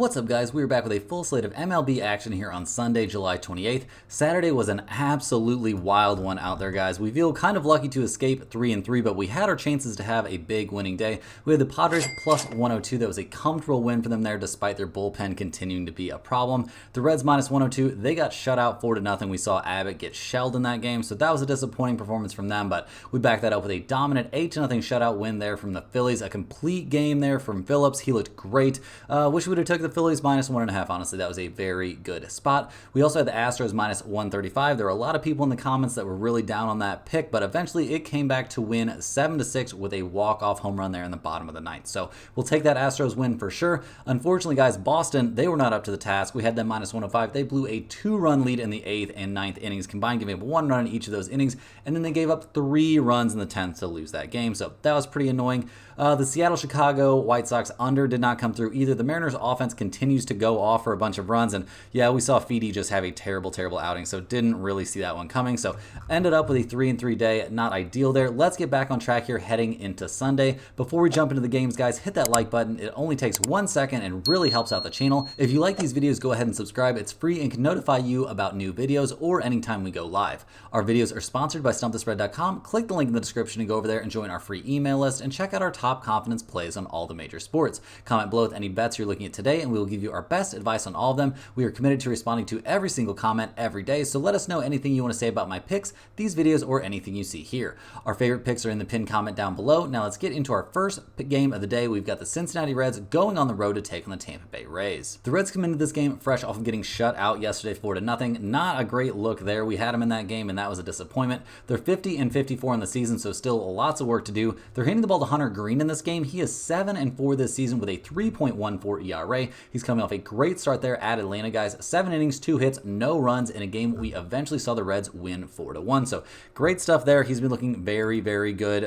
What's up, guys? We're back with a full slate of MLB action here on Sunday, July 28th. Saturday was an absolutely wild one out there, guys. We feel kind of lucky to escape 3-3, but we had our chances to have a big winning day. We had the Padres plus 102. That was a comfortable win for them there, despite their bullpen continuing to be a problem. The Reds minus 102, they got shut out 4-0. We saw Abbott get shelled in that game, so that was a disappointing performance from them, but we backed that up with a dominant 8-0 shutout win there from the Phillies. A complete game there from Phillips. He looked great. Wish we would have took the Phillies minus 1.5. Honestly, that was a very good spot. We also had the Astros minus 135. There were a lot of people in the comments that were really down on that pick, but eventually it came back to win 7-6 with a walk-off home run there in the bottom of the ninth. So we'll take that Astros win for sure. Unfortunately, guys, Boston, they were not up to the task. We had them minus 105. They blew a 2-run lead in the 8th and 9th innings combined, giving up 1 run in each of those innings, and then they gave up 3 runs in the 10th to lose that game. So that was pretty annoying. The Seattle-Chicago White Sox under did not come through either. The Mariners offense continues to go off for a bunch of runs, and yeah, we saw Feedy just have a terrible outing, so didn't really see that one coming. So ended up with a 3-3 day. Not ideal there. Let's get back on track here heading into Sunday. Before we jump into the games, guys, hit that like button. It only takes 1 second and really helps out the channel. If you like these videos, go ahead and subscribe. It's free and can notify you about new videos or anytime we go live. Our videos are sponsored by StumpTheSpread.com. Click the link in the description to go over there and join our free email list and check out our top confidence plays on all the major sports. Comment below with any bets you're looking at today, and we will give you our best advice on all of them. We are committed to responding to every single comment every day, so let us know anything you want to say about my picks, these videos, or anything you see here. Our favorite picks are in the pinned comment down below. Now let's get into our first game of the day. We've got the Cincinnati Reds going on the road to take on the Tampa Bay Rays. The Reds come into this game fresh off of getting shut out yesterday 4-0. Not a great look there. We had them in that game, and that was a disappointment. They're 50-54 in the season, so still lots of work to do. They're hitting the ball to Hunter Green in this game. He is 7-4 this season with a 3.14 ERA. He's coming off a great start there at Atlanta, guys. 7 innings, 2 hits, no runs in a game we eventually saw the Reds win 4-1. So great stuff there. He's been looking very good,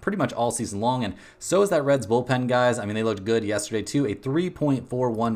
pretty much all season long. And so is that Reds bullpen, guys. I mean, they looked good yesterday too. A 3.41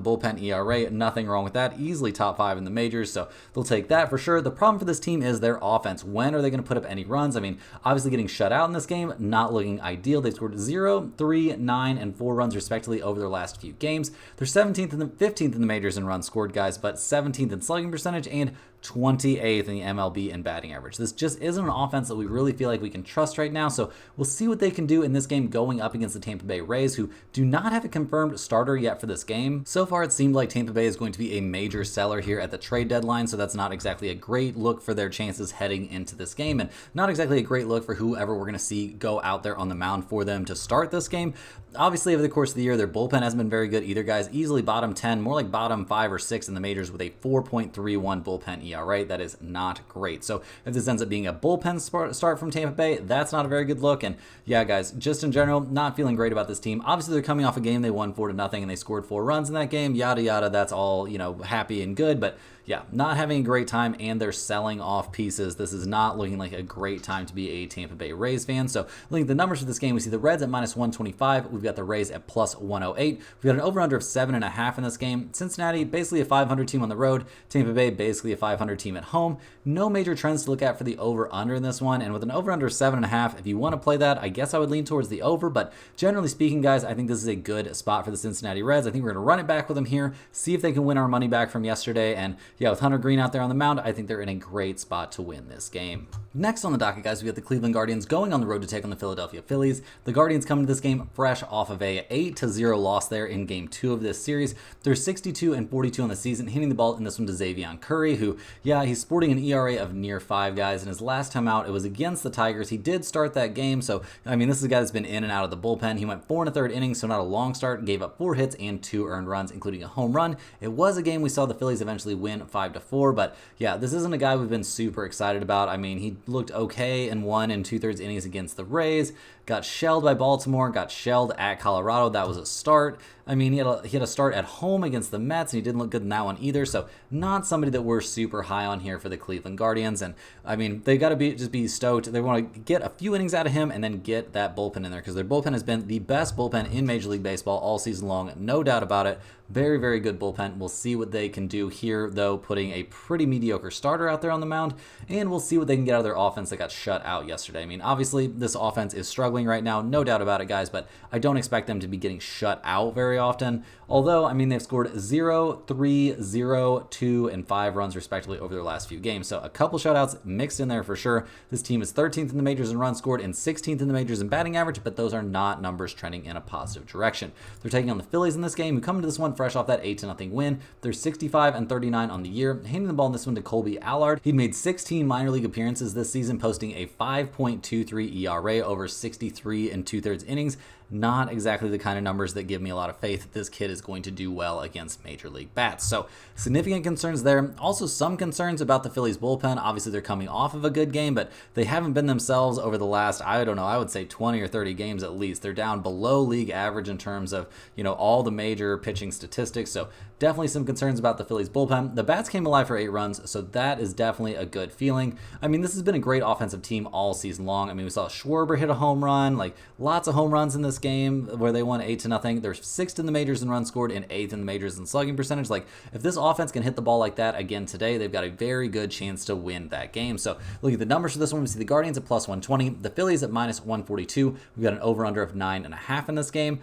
bullpen ERA. Nothing wrong with that. Easily top 5 in the majors. So they'll take that for sure. The problem for this team is their offense. When are they going to put up any runs? I mean, obviously getting shut out in this game, not looking ideal. They scored 0, 3, 9, and 4 runs respectively over their last few games. They're 17th and 15th in the majors in runs scored, guys, but 17th in slugging percentage and 28th in the MLB in batting average. This just isn't an offense that we really feel like we can trust right now, so we'll see what they can do in this game going up against the Tampa Bay Rays, who do not have a confirmed starter yet for this game. So far, it seemed like Tampa Bay is going to be a major seller here at the trade deadline, so that's not exactly a great look for their chances heading into this game, and not exactly a great look for whoever we're going to see go out there on the mound for them to start this game. Obviously, over the course of the year, their bullpen hasn't been very good either, guys. Easily bottom 10, more like bottom 5 or 6 in the majors with a 4.31 bullpen ERA. That is not great. So if this ends up being a bullpen start from Tampa Bay, that's not a very good look. And yeah, guys, just in general, not feeling great about this team. Obviously, they're coming off a game they won 4-0 and they scored 4 runs in that game. Yada yada. That's all, happy and good. But yeah, not having a great time, and they're selling off pieces. This is not looking like a great time to be a Tampa Bay Rays fan. So looking at the numbers for this game, we see the Reds at minus 125. We've got the Rays at plus 108. We've got an over-under of 7.5 in this game. Cincinnati, basically a 500 team on the road. Tampa Bay, basically a 500 team at home. No major trends to look at for the over-under in this one. And with an over-under of 7.5, if you want to play that, I guess I would lean towards the over. But generally speaking, guys, I think this is a good spot for the Cincinnati Reds. I think we're going to run it back with them here, see if they can win our money back from yesterday. And yeah, with Hunter Green out there on the mound, I think they're in a great spot to win this game. Next on the docket, guys, we got the Cleveland Guardians going on the road to take on the Philadelphia Phillies. The Guardians come to this game fresh off of a 8-0 loss there in Game 2 of this series. They're 62-42 on the season, hitting the ball in this one to Xavier Curry, who, yeah, he's sporting an ERA of near 5, guys, and his last time out, it was against the Tigers. He did start that game, so, I mean, this is a guy that's been in and out of the bullpen. He went 4 1/3 innings, so not a long start, gave up 4 hits and 2 earned runs, including a home run. It was a game we saw the Phillies eventually win 5-4, but yeah, this isn't a guy we've been super excited about. I mean, he looked okay in 1 2/3 innings against the Rays, got shelled by Baltimore, got shelled at Colorado. That was a start. I mean, he had a start at home against the Mets, and he didn't look good in that one either. So not somebody that we're super high on here for the Cleveland Guardians. And I mean, they got to just be stoked. They want to get a few innings out of him and then get that bullpen in there, because their bullpen has been the best bullpen in Major League Baseball all season long. No doubt about it. Very good bullpen. We'll see what they can do here, though, putting a pretty mediocre starter out there on the mound, and we'll see what they can get out of their offense that got shut out yesterday. I mean, obviously, this offense is struggling. struggling right now, no doubt about it, guys, but I don't expect them to be getting shut out very often. Although, I mean, they've scored 0, 3, 0, 2, and 5 runs respectively over their last few games. So a couple shutouts mixed in there for sure. This team is 13th in the majors in runs scored and 16th in the majors in batting average, but those are not numbers trending in a positive direction. They're taking on the Phillies in this game, who come into this one fresh off that 8-0 win. They're 65-39 on the year. Handing the ball in this one to Colby Allard. He'd made 16 minor league appearances this season, posting a 5.23 ERA over 63 2/3 innings. Not exactly the kind of numbers that give me a lot of faith that this kid is going to do well against major league bats. So significant concerns there. Also some concerns about the Phillies bullpen. Obviously they're coming off of a good game, but they haven't been themselves over the last, I don't know, I would say 20 or 30 games at least. They're down below league average in terms of, all the major pitching statistics. So definitely some concerns about the Phillies bullpen. The bats came alive for 8 runs, so that is definitely a good feeling. I mean, this has been a great offensive team all season long. I mean, we saw Schwarber hit a home run, like lots of home runs in this game where they won 8-0. They're 6th in the majors in runs scored and 8th in the majors in slugging percentage. Like, if this offense can hit the ball like that again today, they've got a very good chance to win that game. So look at the numbers for this one. We see the Guardians at +120, the Phillies at -142. We've got an over-under of 9.5 in this game.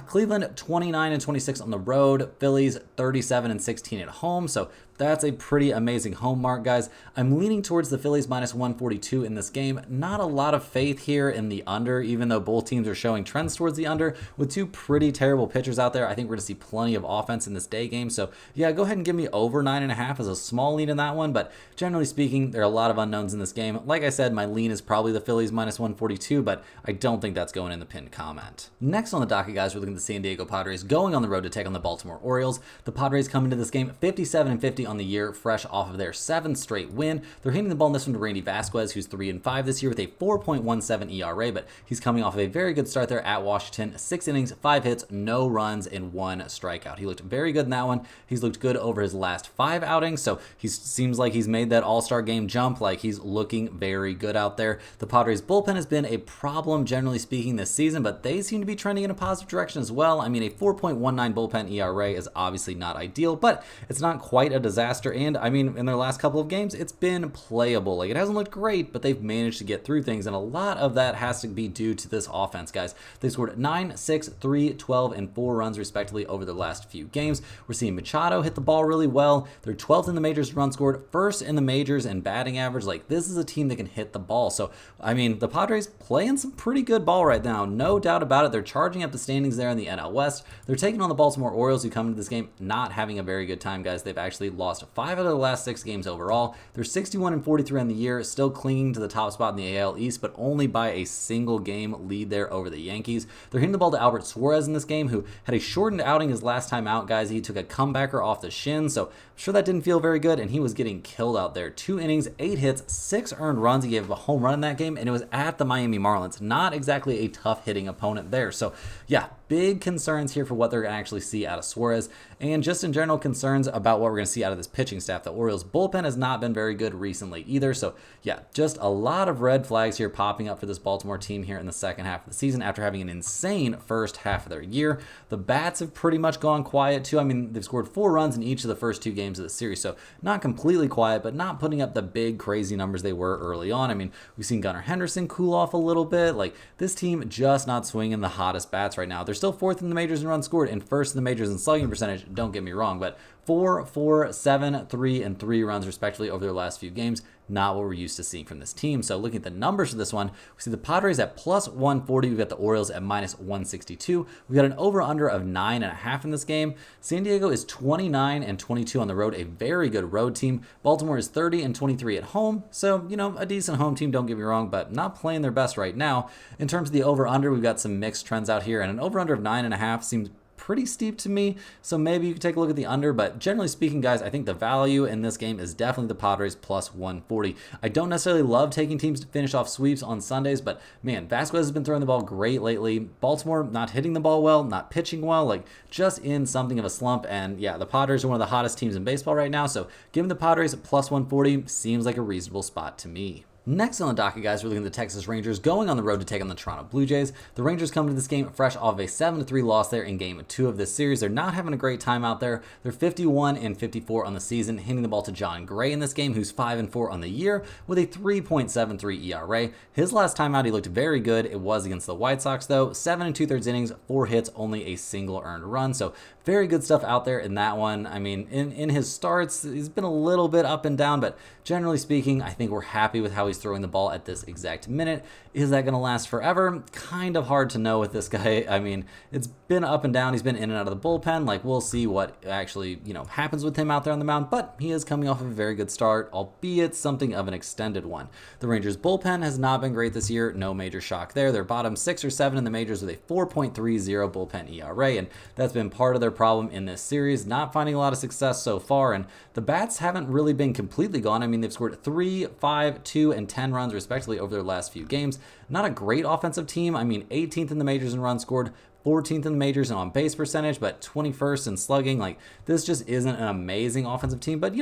Cleveland 29-26 on the road, Phillies 37-16 at home, so that's a pretty amazing home mark, guys. I'm leaning towards the Phillies -142 in this game. Not a lot of faith here in the under, even though both teams are showing trends towards the under. With 2 pretty terrible pitchers out there, I think we're going to see plenty of offense in this day game. So yeah, go ahead and give me over 9.5 as a small lean in that one, but generally speaking, there are a lot of unknowns in this game. Like I said, my lean is probably the Phillies -142, but I don't think that's going in the pinned comment. Next on the docket, guys, we're looking at the San Diego Padres going on the road to take on the Baltimore Orioles. The Padres come into this game 57-50 on the year, fresh off of their 7th straight win. They're handing the ball in this one to Randy Vasquez, who's 3-5 this year with a 4.17 ERA, but he's coming off of a very good start there at Washington. 6 innings, 5 hits, no runs, and 1 strikeout. He looked very good in that one. He's looked good over his last 5 outings, so he seems like he's made that all-star game jump. Like, he's looking very good out there. The Padres bullpen has been a problem, generally speaking, this season, but they seem to be trending in a positive direction as well. I mean, a 4.19 bullpen ERA is obviously not ideal, but it's not quite a disaster. And I mean, in their last couple of games, it's been playable. Like, it hasn't looked great, but they've managed to get through things. And a lot of that has to be due to this offense, guys. They scored 9, 6, 3, 12, and 4 runs respectively over their last few games. We're seeing Machado hit the ball really well. They're 12th in the majors run scored, 1st in the majors in batting average. Like, this is a team that can hit the ball. So, I mean, the Padres playing some pretty good ball right now. No doubt about it. They're charging up the standings there in the NL West. They're taking on the Baltimore Orioles, who come into this game not having a very good time, guys. They've actually lost 5 out of the last 6 games overall. They're 61-43 on the year, still clinging to the top spot in the AL East, but only by a single game lead there over the Yankees. They're hitting the ball to Albert Suarez in this game, who had a shortened outing his last time out, guys. He took a comebacker off the shin, so I'm sure that didn't feel very good, and he was getting killed out there. 2 innings, 8 hits, 6 earned runs. He gave up a home run in that game, and it was at the Miami Marlins. Not exactly a tough hitting opponent there. So yeah, big concerns here for what they're going to actually see out of Suarez, and just in general concerns about what we're going to see out of this pitching staff. The Orioles bullpen has not been very good recently either. So yeah, just a lot of red flags here popping up for this Baltimore team here in the second half of the season after having an insane first half of their year. The bats have pretty much gone quiet too. I mean, they've scored 4 runs in each of the first 2 games of the series, so not completely quiet, but not putting up the big crazy numbers they were early on. I mean, we've seen Gunnar Henderson cool off a little bit. Like, this team just not swinging the hottest bats right now. They're still 4th in the majors in runs scored and 1st in the majors in slugging percentage, don't get me wrong, but 4, 4, 7, 3, and 3 runs respectively over their last few games. Not what we're used to seeing from this team. So looking at the numbers for this one, we see the Padres at +140. We've got the Orioles at -162. We've got an over-under of 9.5 in this game. San Diego is 29-22 on the road, a very good road team. Baltimore is 30-23 at home. So, a decent home team, don't get me wrong, but not playing their best right now. In terms of the over-under, we've got some mixed trends out here, and an over-under of 9.5 seems pretty steep to me, so maybe you can take a look at the under, but generally speaking, guys, I think the value in this game is definitely the Padres +140. I don't necessarily love taking teams to finish off sweeps on Sundays, but man, Vasquez has been throwing the ball great lately. Baltimore not hitting the ball well, not pitching well, like just in something of a slump, and yeah, the Padres are one of the hottest teams in baseball right now, so giving the Padres +140 seems like a reasonable spot to me. Next on the docket, guys, we're looking at the Texas Rangers going on the road to take on the Toronto Blue Jays. The Rangers come to this game fresh off a 7-3 loss there in Game 2 of this series. They're not having a great time out there. They're 51-54 on the season, hitting the ball to John Gray in this game, who's 5-4 on the year with a 3.73 ERA. His last time out, he looked very good. It was against the White Sox, though. 7 2/3 innings, 4 hits, only a single earned run. So very good stuff out there in that one. I mean, in his starts, he's been a little bit up and down, but generally speaking, I think we're happy with how he's throwing the ball at this exact minute. Is that going to last forever? Kind of hard to know with this guy. I mean, it's been up and down. He's been in and out of the bullpen. Like, we'll see what actually, happens with him out there on the mound, but he is coming off of a very good start, albeit something of an extended one. The Rangers bullpen has not been great this year. No major shock there. They're bottom 6 or 7 in the majors with a 4.30 bullpen ERA, and that's been part of their problem in this series, not finding a lot of success so far, and the bats haven't really been completely gone. I mean, they've scored 3, 5, 2, and 10 runs respectively over their last few games. Not a great offensive team. I mean, 18th in the majors in runs scored, 14th in the majors in on base percentage, but 21st in slugging. Like, this just isn't an amazing offensive team, but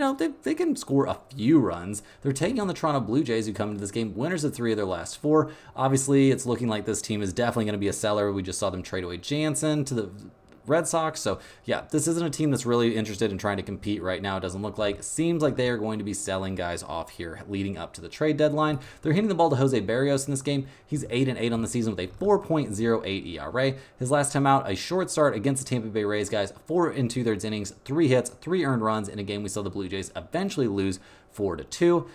they can score a few runs. They're taking on the Toronto Blue Jays, who come into this game winners of 3 of their last 4. Obviously, it's looking like this team is definitely going to be a seller. We just saw them trade away Jansen to the Red Sox. So yeah, this isn't a team that's really interested in trying to compete right now. It doesn't look like. Seems like they are going to be selling guys off here leading up to the trade deadline. They're hitting the ball to Jose Barrios in this game. He's 8-8 on the season with a 4.08 ERA. His last time out, a short start against the Tampa Bay Rays, guys. 4 2/3 innings, 3 hits, 3 earned runs in a game we saw the Blue Jays eventually lose 4-2.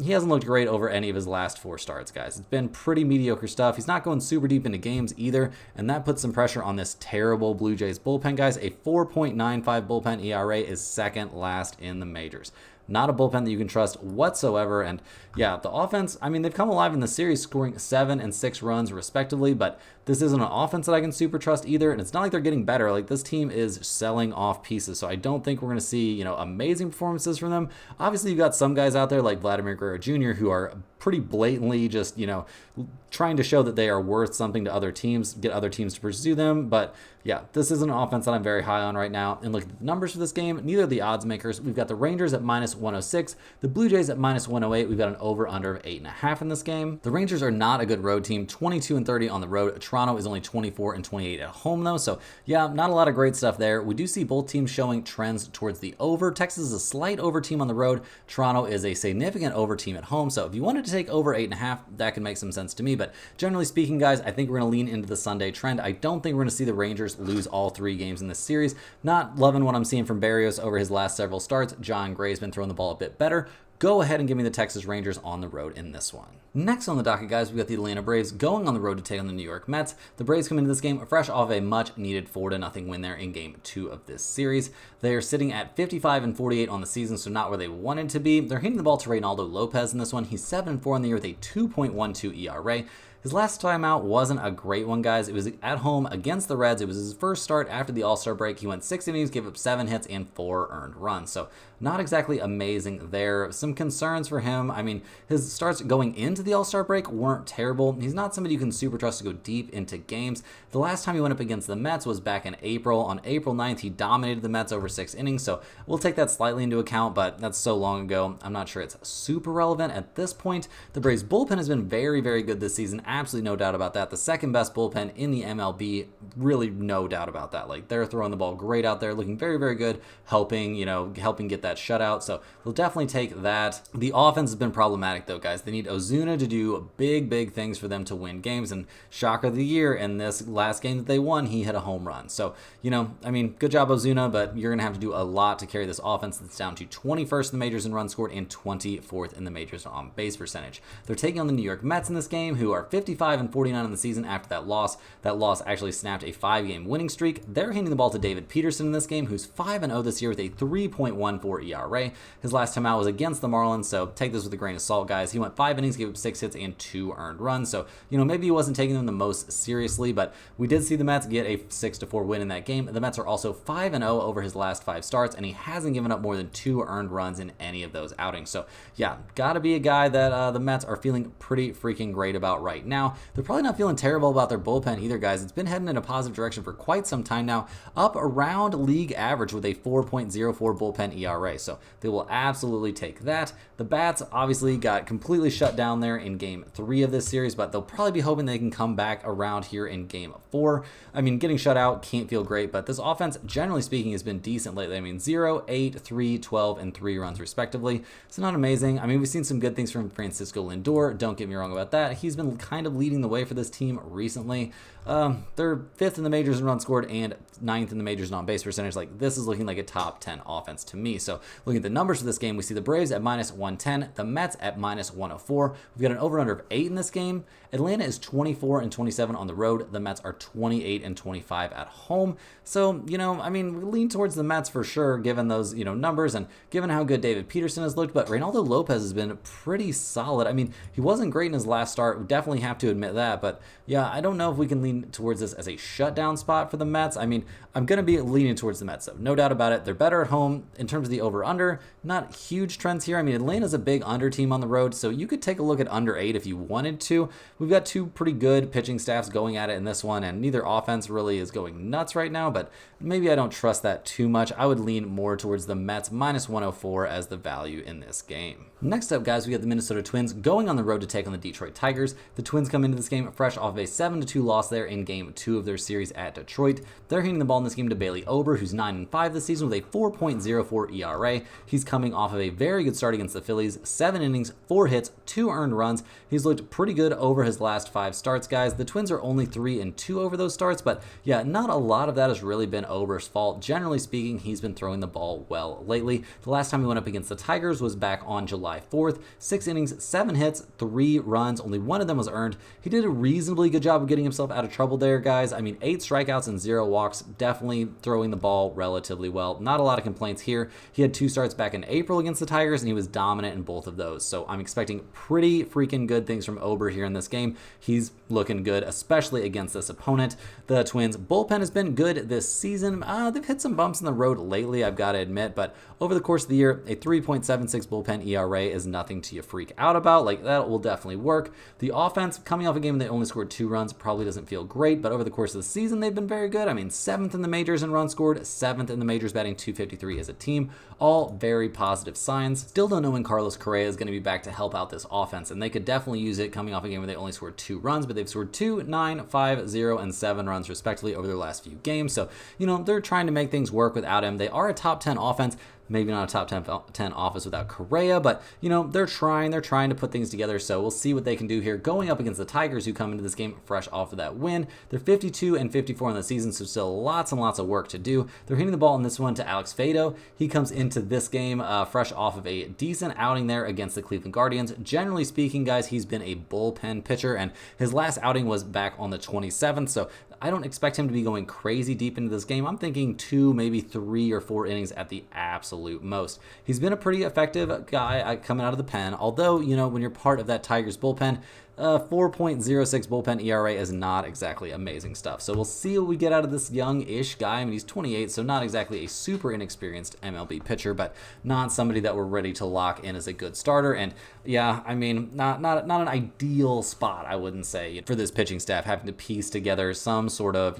He hasn't looked great over any of his last 4 starts, guys. It's been pretty mediocre stuff. He's not going super deep into games either, and that puts some pressure on this terrible Blue Jays bullpen, guys. A 4.95 bullpen ERA is second last in the majors. Not a bullpen that you can trust whatsoever. And yeah, the offense, I mean, they've come alive in the series, scoring 7 and 6 runs respectively, but this isn't an offense that I can super trust either. And it's not like they're getting better. Like, this team is selling off pieces. So I don't think we're going to see, amazing performances from them. Obviously, you've got some guys out there like Vladimir Guerrero Jr. who are pretty blatantly just, trying to show that they are worth something to other teams, get other teams to pursue them. But yeah, this isn't an offense that I'm very high on right now. And look at the numbers for this game. Neither of the odds makers. We've got the Rangers at -106, the Blue Jays at -108. We've got an over-under of 8.5 in this game. The Rangers are not a good road team, 22-30 on the road. Toronto is only 24-28 at home, though. So yeah, not a lot of great stuff there. We do see both teams showing trends towards the over. Texas is a slight over team on the road. Toronto is a significant over team at home. So if you wanted to take over 8.5, that could make some sense to me. But generally speaking, guys, I think we're going to lean into the Sunday trend. I don't think we're going to see the Rangers lose all 3 games in this series. Not loving what I'm seeing from Barrios over his last several starts. John Gray's been throwing the ball a bit better. Go ahead and give me the Texas Rangers on the road in this one. Next on the docket, guys, we got the Atlanta Braves going on the road to take on the New York Mets. The Braves come into this game fresh off a much-needed 4-0 win there in Game 2 of this series. They are sitting at 55-48 on the season, so not where they wanted to be. They're hitting the ball to Reynaldo Lopez in this one. He's 7-4 on the year with a 2.12 ERA. His last time out wasn't a great one, guys. It was at home against the Reds. It was his first start after the All-Star break. He went 6 innings, gave up 7 hits, and 4 earned runs. So not exactly amazing there. Some concerns for him. I mean, his starts going into the All-Star break weren't terrible. He's not somebody you can super trust to go deep into games. The last time he went up against the Mets was back in April. On April 9th, he dominated the Mets over 6 innings. So we'll take that slightly into account, but that's so long ago. I'm not sure it's super relevant at this point. The Braves bullpen has been very, very good this season. Absolutely no doubt about that. The second best bullpen in the MLB, really no doubt about that. Like, they're throwing the ball great out there, looking very, very good, helping get that shutout. So we'll definitely take that. The offense has been problematic though, guys. They need Ozuna to do big, big things for them to win games. And shocker of the year, in this last game that they won, he hit a home run. So, good job Ozuna, but you're going to have to do a lot to carry this offense that's down to 21st in the majors in runs scored and 24th in the majors on base percentage. They're taking on the New York Mets in this game, who are 55-49 in the season after that loss. That loss actually snapped a 5-game winning streak. They're handing the ball to David Peterson in this game, who's 5-0 this year with a 3.14 ERA. His last time out was against the Marlins, so take this with a grain of salt, guys. He went 5 innings, gave up 6 hits, and 2 earned runs. So, maybe he wasn't taking them the most seriously, but we did see the Mets get a 6-4 win in that game. The Mets are also 5-0 over his last 5 starts, and he hasn't given up more than 2 earned runs in any of those outings. So, yeah, gotta be a guy that the Mets are feeling pretty freaking great about right now. They're probably not feeling terrible about their bullpen either, guys. It's been heading in a positive direction for quite some time now, up around league average with a 4.04 bullpen ERA. ERA. So they will absolutely take that. The Bats obviously got completely shut down there in game 3 of this series, but they'll probably be hoping they can come back around here in game 4. I mean, getting shut out can't feel great, but this offense, generally speaking, has been decent lately. I mean, 0, 8, 3, 12, and 3 runs respectively. It's not amazing. I mean, we've seen some good things from Francisco Lindor. Don't get me wrong about that. He's been kind of leading the way for this team recently. They're 5th in the majors in runs scored and 9th in the majors in on-base percentage. Like, this is looking like a top 10 offense to me. So looking at the numbers for this game, we see the Braves at -110, the Mets at -104. We've got an over-under of 8 in this game. Atlanta is 24-27 on the road. The Mets are 28-25 at home. So, I mean, we lean towards the Mets for sure, given those, numbers and given how good David Peterson has looked. But Reynaldo Lopez has been pretty solid. I mean, he wasn't great in his last start. We definitely have to admit that. But yeah, I don't know if we can lean towards this as a shutdown spot for the Mets. I mean, I'm going to be leaning towards the Mets, so no doubt about it. They're better at home. In terms of the over-under, not huge trends here. I mean, Atlanta's a big under team on the road, so you could take a look at under 8 if you wanted to. We've got 2 pretty good pitching staffs going at it in this one, and neither offense really is going nuts right now, but maybe I don't trust that too much. I would lean more towards the Mets -104 as the value in this game. Next up, guys, we got the Minnesota Twins going on the road to take on the Detroit Tigers. The Twins come into this game fresh off of a 7-2 loss there in game 2 of their series at Detroit. They're hitting the ball in this game to Bailey Ober, who's 9-5 this season with a 4.04 ERA. He's coming off of a very good start against the Phillies, 7 innings, 4 hits, 2 earned runs. He's looked pretty good over his last 5 starts, guys. The Twins are only 3-2 over those starts, but yeah, not a lot of that has really been Ober's fault. Generally speaking, he's been throwing the ball well lately. The last time he went up against the Tigers was back on July 4th. 6 innings, 7 hits, 3 runs. Only 1 of them was earned. He did a reasonably good job of getting himself out of trouble there, guys. I mean, 8 strikeouts and 0 walks. Definitely throwing the ball relatively well. Not a lot of complaints here. He had 2 starts back in April against the Tigers, and he was dominant in both of those. So I'm expecting pretty freaking good things from Ober here in this game. He's looking good, especially against this opponent. The Twins' bullpen has been good this season. They've hit some bumps in the road lately, I've got to admit, but over the course of the year, a 3.76 bullpen ERA is nothing to freak out about. Like, that will definitely work. The offense, coming off a game they only scored 2 runs, probably doesn't feel great, but over the course of the season, they've been very good. I mean, 7th in the majors in runs scored, 7th in the majors batting .253 as a team. All very positive signs. Still don't know when Carlos Correa is going to be back to help out this offense, and they could definitely use it coming off a game where they only scored 2 runs, but they've scored 2, 9, 5, 0, and 7 runs respectively over their last few games. So, they're trying to make things work without him. They are a top 10 offense. Maybe not a top 10 offense without Correa, but, they're trying to put things together, so we'll see what they can do here going up against the Tigers, who come into this game fresh off of that win. They're 52-54 in the season, so still lots and lots of work to do. They're hitting the ball in this one to Alex Fado. He comes into this game fresh off of a decent outing there against the Cleveland Guardians. Generally speaking, guys, he's been a bullpen pitcher, and his last outing was back on the 27th, so I don't expect him to be going crazy deep into this game. I'm thinking 2, maybe 3 or 4 innings at the absolute most. He's been a pretty effective guy coming out of the pen, although, when you're part of that Tigers bullpen, 4.06 bullpen ERA is not exactly amazing stuff. So we'll see what we get out of this young-ish guy. I mean, he's 28, so not exactly a super inexperienced MLB pitcher, but not somebody that we're ready to lock in as a good starter. And yeah, I mean, not an ideal spot, I wouldn't say, for this pitching staff, having to piece together some sort of,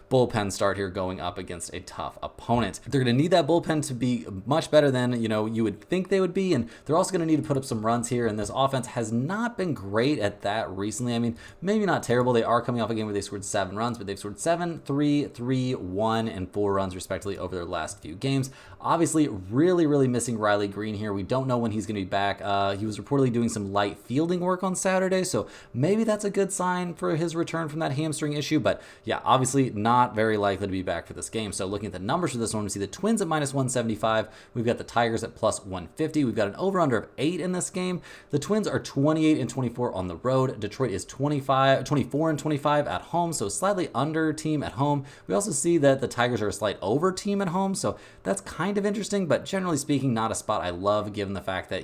bullpen start here going up against a tough opponent. They're going to need that bullpen to be much better than, you would think they would be, and they're also going to need to put up some runs here, and this offense has not been great at that recently. I mean, maybe not terrible. They are coming off a game where they scored 7 runs, but they've scored 7, 3, 3, 1, and 4 runs respectively over their last few games. Obviously, really missing Riley Green here. We don't know when he's going to be back. He was reportedly doing some light fielding work on Saturday, so maybe that's a good sign for his return from that hamstring issue, but yeah, obviously not very likely to be back for this game. So looking at the numbers for this one, we see the Twins at -175. We've got the Tigers at +150. We've got an over-under of 8 in this game. The Twins are 28-24 on the road. Detroit is 24-25 at home, so slightly under team at home. We also see that the Tigers are a slight over team at home, so that's kind of interesting, but generally speaking, not a spot I love given the fact that,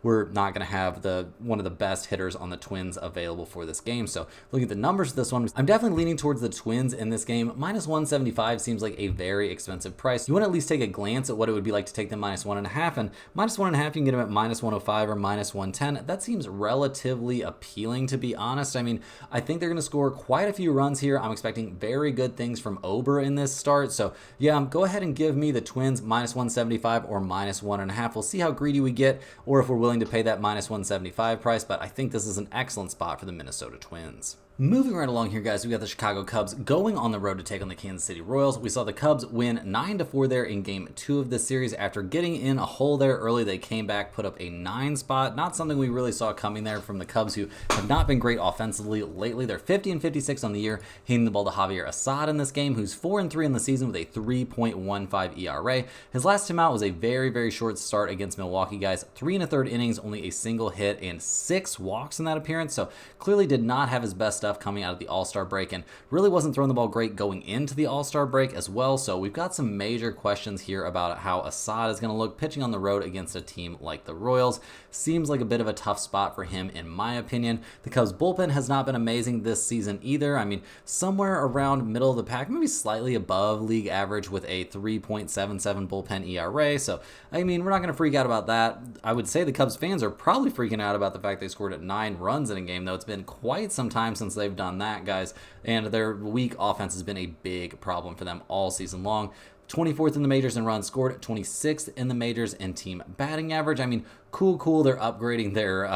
we're not going to have one of the best hitters on the Twins available for this game. So looking at the numbers for this one, I'm definitely leaning towards the Twins in this game. -175 seems like a very expensive price. You want to at least take a glance at what it would be like to take them -1.5, and -1.5 you can get them at -105 or -110. That seems relatively appealing, to be honest. I mean, I think they're going to score quite a few runs here. I'm expecting very good things from Ober in this start. So yeah, go ahead and give me the Twins minus 175 or minus 1.5. We'll see how greedy we get or if we're willing to pay that minus 175 price, but I think this is an excellent spot for the Minnesota Twins. Moving right along here, guys, we got the Chicago Cubs going on the road to take on the Kansas City Royals. We saw the Cubs win 9-4 there in Game 2 of this series. After getting in a hole there early, they came back, put up a 9 spot. Not something we really saw coming there from the Cubs, who have not been great offensively lately. They're 50-56 on the year, hitting the ball to Javier Assad in this game, who's 4-3 in the season with a 3.15 ERA. His last time out was a very, very short start against Milwaukee, guys. 3 1/3 innings, only a single hit, and 6 walks in that appearance, so clearly did not have his best stuff coming out of the All-Star break, and really wasn't throwing the ball great going into the All-Star break as well. So we've got some major questions here about how Assad is going to look pitching on the road against a team like the Royals. Seems like a bit of a tough spot for him in my opinion. The Cubs bullpen has not been amazing this season either. I mean, somewhere around middle of the pack, maybe slightly above league average with a 3.77 bullpen ERA. So I mean, we're not going to freak out about that. I would say the Cubs fans are probably freaking out about the fact they scored at 9 runs in a game, though. It's been quite some time since they've done that, guys, and their weak offense has been a big problem for them all season long. 24th in the majors in runs scored, 26th in the majors in team batting average. I mean, cool. They're upgrading their,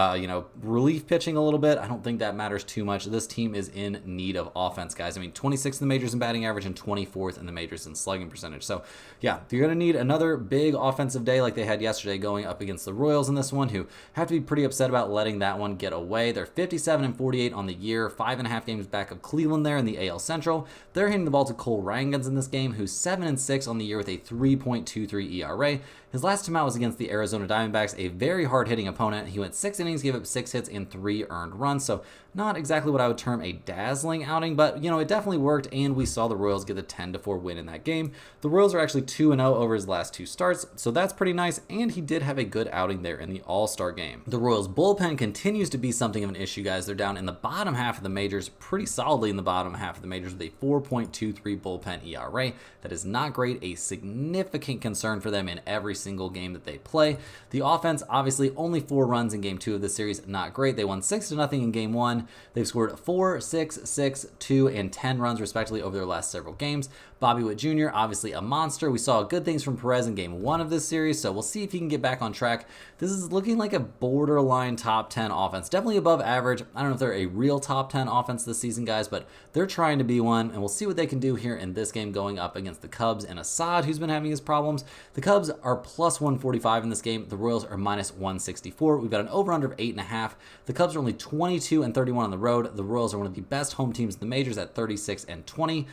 relief pitching a little bit. I don't think that matters too much. This team is in need of offense, guys. I mean, 26th in the majors in batting average and 24th in the majors in slugging percentage. So, yeah, you're going to need another big offensive day like they had yesterday going up against the Royals in this one, who have to be pretty upset about letting that one get away. They're 57-48 on the year, 5.5 games back of Cleveland there in the AL Central. They're hitting the ball to Cole Rangans in this game, who's 7-6 on the year with a 3.23 ERA. His last time out was against the Arizona Diamondbacks, a very hard-hitting opponent. He went 6 innings, gave up 6 hits and 3 earned runs, so not exactly what I would term a dazzling outing, but, it definitely worked, and we saw the Royals get a 10-4 win in that game. The Royals are actually 2-0 over his last 2 starts, so that's pretty nice, and he did have a good outing there in the All-Star game. The Royals bullpen continues to be something of an issue, guys. They're down in the bottom half of the majors, pretty solidly in the bottom half of the majors with a 4.23 bullpen ERA. That is not great, a significant concern for them in every single game that they play. The offense, obviously, only 4 runs in Game 2 of this series, not great. They won 6-0 in Game 1. They've scored 4, 6, 6, 2, and 10 runs, respectively, over their last several games. Bobby Witt Jr., obviously a monster. We saw good things from Perez in Game 1 of this series, so we'll see if he can get back on track. This is looking like a borderline top 10 offense. Definitely above average. I don't know if they're a real top 10 offense this season, guys, but they're trying to be one, and we'll see what they can do here in this game going up against the Cubs and Assad, who's been having his problems. The Cubs are plus 145 in this game. The Royals are minus 164. We've got an over-under of 8.5. The Cubs are only 22-31 on the road. The Royals are one of the best home teams in the majors at 36-20.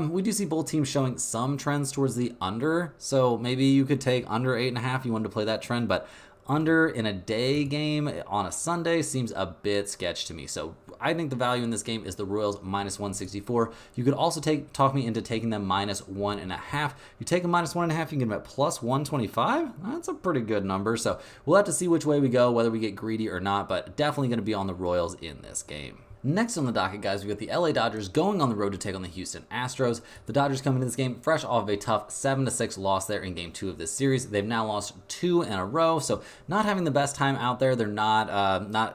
We do see both teams showing some trends towards the under, so maybe you could take under 8.5. You wanted to play that trend, but under in a day game on a Sunday seems a bit sketch to me. So I think the value in this game is the Royals minus 164. You could also talk me into taking them minus 1.5. You take them minus 1.5, you can get them at plus 125. That's a pretty good number. So we'll have to see which way we go, whether we get greedy or not, but definitely going to be on the Royals in this game. Next on the docket, guys, we got the LA Dodgers going on the road to take on the Houston Astros. The Dodgers coming into this game fresh off of a tough 7-6 loss there in Game 2 of this series. They've now lost 2 in a row, so not having the best time out there. They're not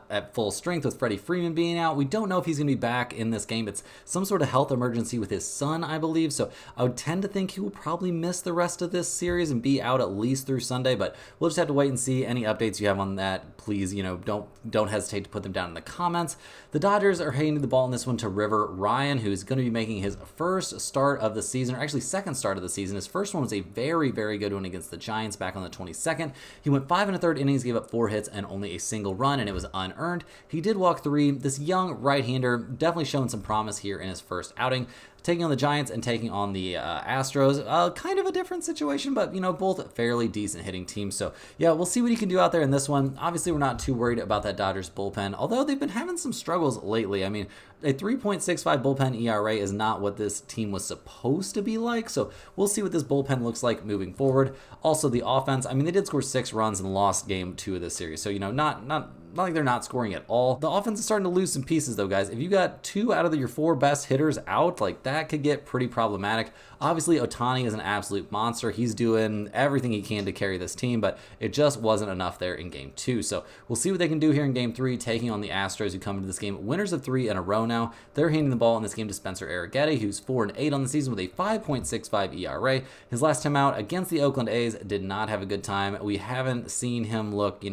at full strength with Freddie Freeman being out. We don't know if he's going to be back in this game. It's some sort of health emergency with his son, I believe, so I would tend to think he will probably miss the rest of this series and be out at least through Sunday, but we'll just have to wait and see. Any updates you have on that, please, don't hesitate to put them down in the comments. The Dodgers are handing the ball in this one to River Ryan, who's going to be making his first start of the season, or actually second start of the season. His first one was a very, very good one against the Giants back on the 22nd. He went 5 1/3 innings, gave up 4 hits and only a single run, and it was unearned. He did walk 3. This young right-hander definitely showing some promise here in his first outing. Taking on the Giants and taking on the Astros. Kind of a different situation, but, both fairly decent hitting teams. So, yeah, we'll see what he can do out there in this one. Obviously, we're not too worried about that Dodgers bullpen, although they've been having some struggles lately. I mean, a 3.65 bullpen ERA is not what this team was supposed to be like, so we'll see what this bullpen looks like moving forward. Also, the offense, I mean, they did score 6 runs in the lost Game 2 of this series, so, not not like they're not scoring at all. The offense is starting to lose some pieces though, guys. If you got 2 out of your 4 best hitters out, like that could get pretty problematic. Obviously, Ohtani is an absolute monster. He's doing everything he can to carry this team, but it just wasn't enough there in game 2. So we'll see what they can do here in game 3, taking on the Astros, who come into this game winners of 3 in a row now. They're handing the ball in this game to Spencer Arrighetti, who's 4-8 on the season with a 5.65 ERA. His last time out against the Oakland A's did not have a good time. We haven't seen him look,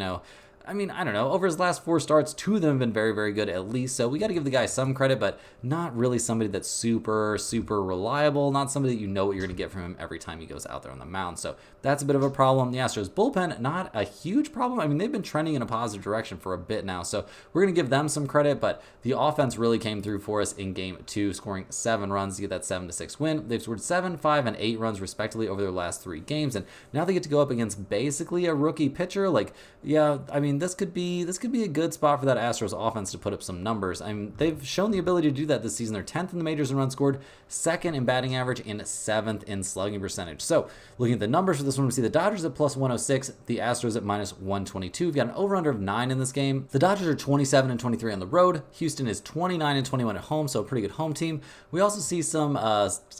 I mean, I don't know. Over his last 4 starts, 2 of them have been very, very good at least. So we got to give the guy some credit, but not really somebody that's super, super reliable. Not somebody that you know what you're going to get from him every time he goes out there on the mound. So that's a bit of a problem. The Astros bullpen, not a huge problem. I mean, they've been trending in a positive direction for a bit now. So we're going to give them some credit, but the offense really came through for us in game 2, scoring 7 runs to get that 7-6 win. They've scored 7, 5, and 8 runs respectively over their last 3 games. And now they get to go up against basically a rookie pitcher. Like, yeah, I mean, this could be a good spot for that Astros offense to put up some numbers. I mean, they've shown the ability to do that this season. They're 10th in the majors in runs scored, 2nd in batting average, and 7th in slugging percentage. So looking at the numbers for this one, we see the Dodgers at plus 106, the Astros at minus 122. We've got an over-under of 9 in this game. The Dodgers are 27-23 on the road. Houston is 29-21 at home, so a pretty good home team. We also see some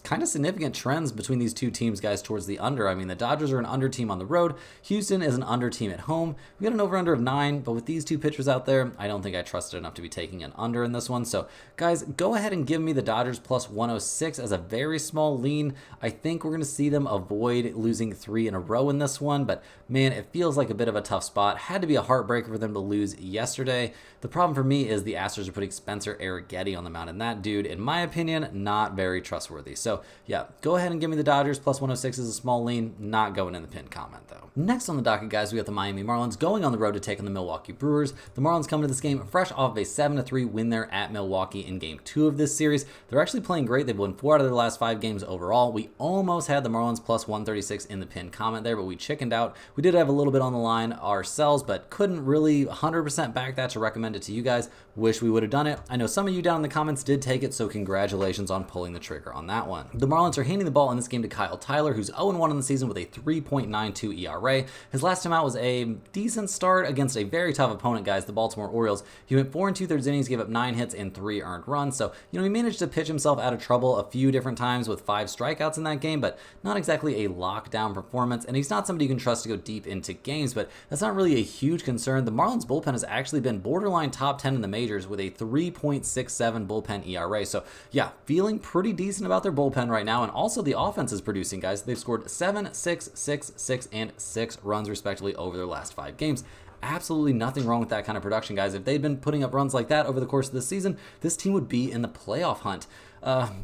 kind of significant trends between these two teams, guys, towards the under. I mean, the Dodgers are an under team on the road. Houston is an under team at home. We got an over-under of 9, but with these 2 pitchers out there, I don't think I trust it enough to be taking an under in this one. So, guys, go ahead and give me the Dodgers plus 106 as a very small lean. I think we're going to see them avoid losing 3 in a row in this one, but man, it feels like a bit of a tough spot. Had to be a heartbreaker for them to lose yesterday. The problem for me is the Astros are putting Spencer Arrighetti on the mound, and that dude, in my opinion, not very trustworthy. So, yeah, go ahead and give me the Dodgers plus 106 as a small lean. Not going in the pinned comment, though. Next on the docket, guys, we got the Miami Marlins going on the road to take on the Milwaukee Brewers. The Marlins come to this game fresh off of a 7-3 win there at Milwaukee in game 2 of this series. They're actually playing great. They've won 4 out of their last 5 games overall. We almost had the Marlins plus 136 in the pinned comment there, but we chickened out. We did have a little bit on the line ourselves, but couldn't really 100% back that to recommend it to you guys. Wish we would have done it. I know some of you down in the comments did take it, so congratulations on pulling the trigger on that one. The Marlins are handing the ball in this game to Kyle Tyler, who's 0-1 on the season with a 3.92 ERA. His last time out was a decent start against a very tough opponent, guys, the Baltimore Orioles. He went 4 2/3 innings, gave up 9 hits and 3 earned runs. So, he managed to pitch himself out of trouble a few different times with 5 strikeouts in that game, but not exactly a lockdown performance. And he's not somebody you can trust to go deep into games, but that's not really a huge concern. The Marlins bullpen has actually been borderline top 10 in the majors with a 3.67 bullpen ERA. So, yeah, feeling pretty decent about their bullpen right now. And also the offense is producing, guys. They've scored 7, 6, 6, 6, and 6 runs respectively over their last 5 games. Absolutely nothing wrong with that kind of production, guys. If they'd been putting up runs like that over the course of the season, this team would be in the playoff hunt.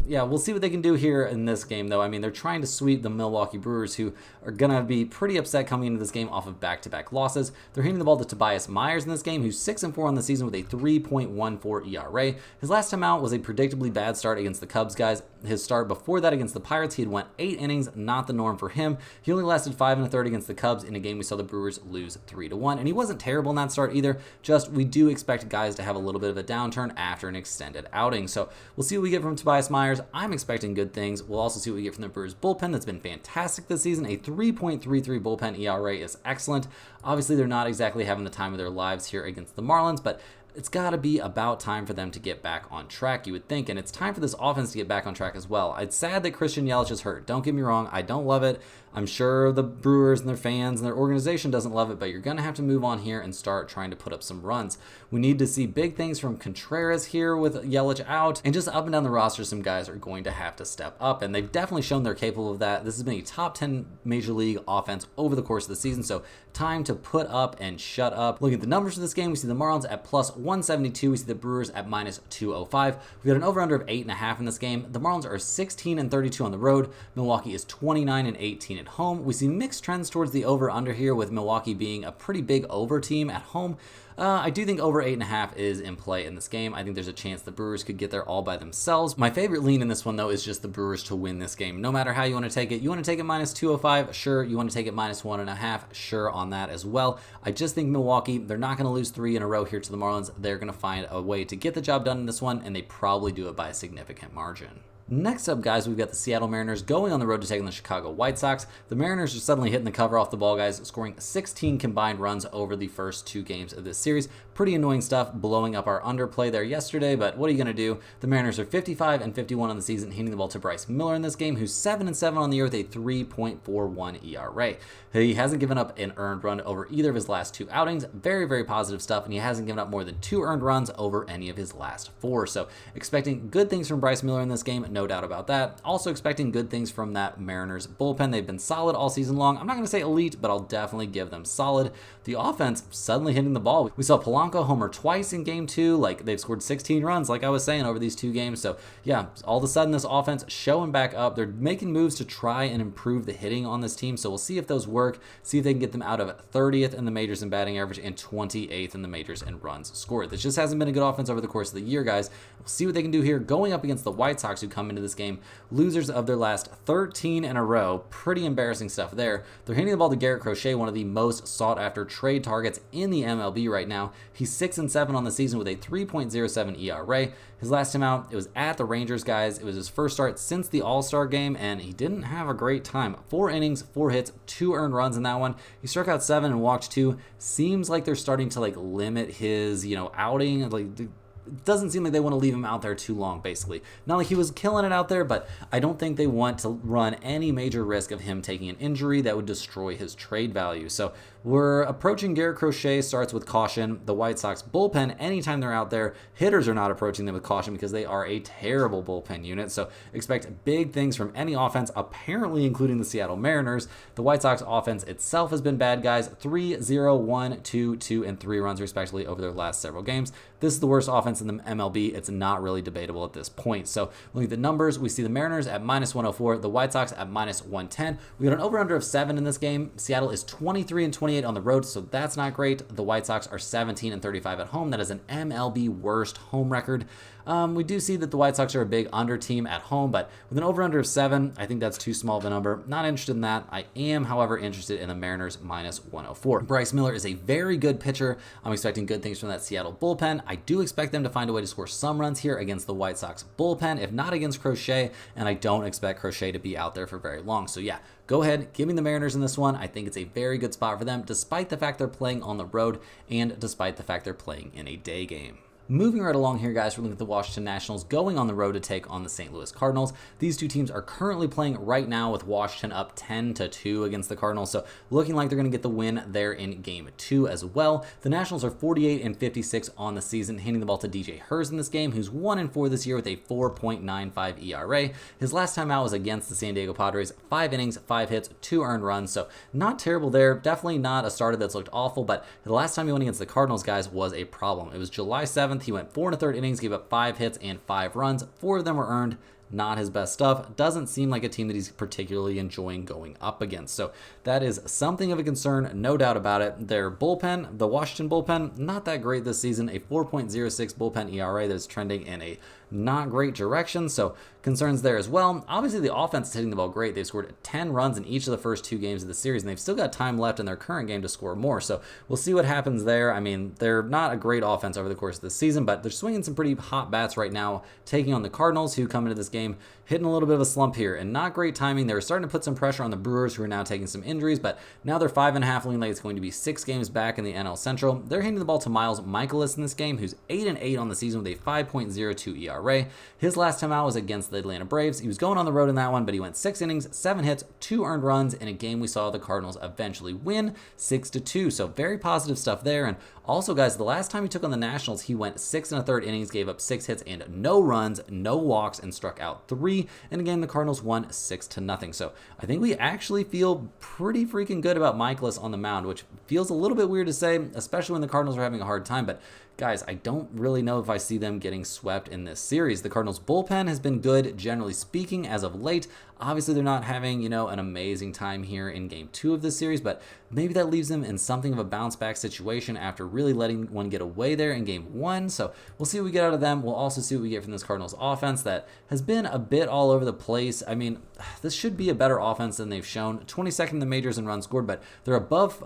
Yeah, we'll see what they can do here in this game, though. I mean, they're trying to sweep the Milwaukee Brewers, who are going to be pretty upset coming into this game off of back-to-back losses. They're handing the ball to Tobias Myers in this game, who's 6-4 on the season with a 3.14 ERA. His last time out was a predictably bad start against the Cubs, guys. His start before that against the Pirates, he had went 8 innings, not the norm for him. He only lasted 5 1/3 against the Cubs in a game we saw the Brewers lose 3-1. And he wasn't terrible in that start either, just we do expect guys to have a little bit of a downturn after an extended outing. So we'll see what we get from Tobias Myers. I'm expecting good things. We'll also see what we get from the Brewers bullpen. That's been fantastic this season. A 3.33 bullpen ERA is excellent. Obviously, they're not exactly having the time of their lives here against the Marlins, but it's got to be about time for them to get back on track, you would think, and it's time for this offense to get back on track as well. It's sad that Christian Yelich is hurt. Don't get me wrong, I don't love it. I'm sure the Brewers and their fans and their organization doesn't love it, but you're going to have to move on here and start trying to put up some runs. We need to see big things from Contreras here with Yelich out, and just up and down the roster, some guys are going to have to step up, and they've definitely shown they're capable of that. This has been a top 10 Major League offense over the course of the season, so time to put up and shut up. Looking at the numbers for this game, we see the Marlins at plus 172. We see the Brewers at minus 205. We got an over-under of 8.5 in this game. The Marlins are 16-32 on the road. Milwaukee is 29-18 at home. We see mixed trends towards the over-under here, with Milwaukee being a pretty big over team at home. I do think over 8.5 is in play in this game. I think there's a chance the Brewers could get there all by themselves. My favorite lean in this one, though, is just the Brewers to win this game. No matter how you want to take it. You want to take it minus 205? Sure. You want to take it minus 1.5? Sure on that as well. I just think Milwaukee, they're not going to lose 3 in a row here to the Marlins. They're going to find a way to get the job done in this one, and they probably do it by a significant margin. Next up, guys, we've got the Seattle Mariners going on the road to take on the Chicago White Sox. The Mariners are suddenly hitting the cover off the ball, guys, scoring 16 combined runs over the first 2 games of this series. Pretty annoying stuff, blowing up our underplay there yesterday, but what are you going to do? The Mariners are 55-51 on the season, hitting the ball to Bryce Miller in this game, who's 7-7 on the year with a 3.41 ERA. He hasn't given up an earned run over either of his last 2 outings. Very, very positive stuff, and he hasn't given up more than 2 earned runs over any of his last 4. So expecting good things from Bryce Miller in this game, no doubt about that. Also expecting good things from that Mariners bullpen. They've been solid all season long. I'm not going to say elite, but I'll definitely give them solid. The offense suddenly hitting the ball. We saw Polanco homer twice in game 2. Like, they've scored 16 runs, like I was saying, over these 2 games. So yeah, all of a sudden this offense showing back up. They're making moves to try and improve the hitting on this team. So we'll see if those work. See if they can get them out of 30th in the majors in batting average and 28th in the majors in runs scored. This just hasn't been a good offense over the course of the year, guys. We'll see what they can do here going up against the White Sox, who come into this game losers of their last 13 in a row. Pretty embarrassing stuff there. They're handing the ball to Garrett Crochet, one of the most sought after trade targets in the MLB right now. He's 6-7 on the season with a 3.07 ERA. His last time out, it was at the Rangers, guys. It was his first start since the All-Star game, and he didn't have a great time. 4 innings, 4 hits, 2 earned runs in that one. He struck out 7 and walked 2. Seems like they're starting to limit his, outing. It doesn't seem like they want to leave him out there too long, basically. Not like he was killing it out there, but I don't think they want to run any major risk of him taking an injury that would destroy his trade value. So we're approaching Garrett Crochet starts with caution. The White Sox bullpen, anytime they're out there, hitters are not approaching them with caution because they are a terrible bullpen unit. So expect big things from any offense, apparently including the Seattle Mariners. The White Sox offense itself has been bad, guys. 3-0, 1, 2, 2, and 3 runs respectively over their last several games. This is the worst offense in the MLB. It's not really debatable at this point. So looking at the numbers, we see the Mariners at -104, the White Sox at -110. We got an over-under of 7 in this game. Seattle is 23-28 on the road, so that's not great. The White Sox are 17-35 at home. That is an MLB worst home record. We do see that the White Sox are a big under team at home, but with an over-under of 7, I think that's too small of a number. Not interested in that. I am, however, interested in the Mariners -104. Bryce Miller is a very good pitcher. I'm expecting good things from that Seattle bullpen. I do expect them to find a way to score some runs here against the White Sox bullpen, if not against Crochet, and I don't expect Crochet to be out there for very long. So yeah, go ahead, give me the Mariners in this one. I think it's a very good spot for them, despite the fact they're playing on the road and despite the fact they're playing in a day game. Moving right along here, guys, we're looking at the Washington Nationals going on the road to take on the St. Louis Cardinals. These 2 teams are currently playing right now with Washington up 10-2 against the Cardinals, so looking like they're going to get the win there in Game 2 as well. The Nationals are 48-56 on the season, handing the ball to DJ Hurst in this game, who's 1-4 this year with a 4.95 ERA. His last time out was against the San Diego Padres, 5 innings, 5 hits, 2 earned runs, so not terrible there. Definitely not a starter that's looked awful, but the last time he went against the Cardinals, guys, was a problem. It was July 7th. He went 4 1/3 innings, gave up 5 hits and 5 runs. 4 of them were earned. Not his best stuff. Doesn't seem like a team that he's particularly enjoying going up against. So that is something of a concern, no doubt about it. Their bullpen, the Washington bullpen, not that great this season. A 4.06 bullpen ERA that's trending in a not great direction. So concerns there as well. Obviously, the offense is hitting the ball great. They've scored 10 runs in each of the first 2 games of the series, and they've still got time left in their current game to score more. So we'll see what happens there. I mean, they're not a great offense over the course of the season, but they're swinging some pretty hot bats right now, taking on the Cardinals, who come into this game hitting a little bit of a slump here, and not great timing. They were starting to put some pressure on the Brewers, who are now taking some injuries, but now they're 5.5, looking like it's going to be 6 games back in the NL Central. They're handing the ball to Miles Michaelis in this game, who's 8-8 on the season with a 5.02 ERA. His last time out was against the Atlanta Braves. He was going on the road in that one, but he went 6 innings, 7 hits, 2 earned runs in a game we saw the Cardinals eventually win 6-2. So very positive stuff there. And also, guys, the last time he took on the Nationals, he went 6 1/3 innings, gave up 6 hits and no runs, no walks, and struck out 3. And again, the Cardinals won 6-0. So I think we actually feel pretty freaking good about Michaelis on the mound, which feels a little bit weird to say, especially when the Cardinals are having a hard time. But guys, I don't really know if I see them getting swept in this series. The Cardinals bullpen has been good, generally speaking, as of late. Obviously, they're not having, an amazing time here in Game 2 of this series, but maybe that leaves them in something of a bounce-back situation after really letting one get away there in Game 1. So we'll see what we get out of them. We'll also see what we get from this Cardinals offense that has been a bit all over the place. I mean, this should be a better offense than they've shown. 22nd in the majors in runs scored, but they're above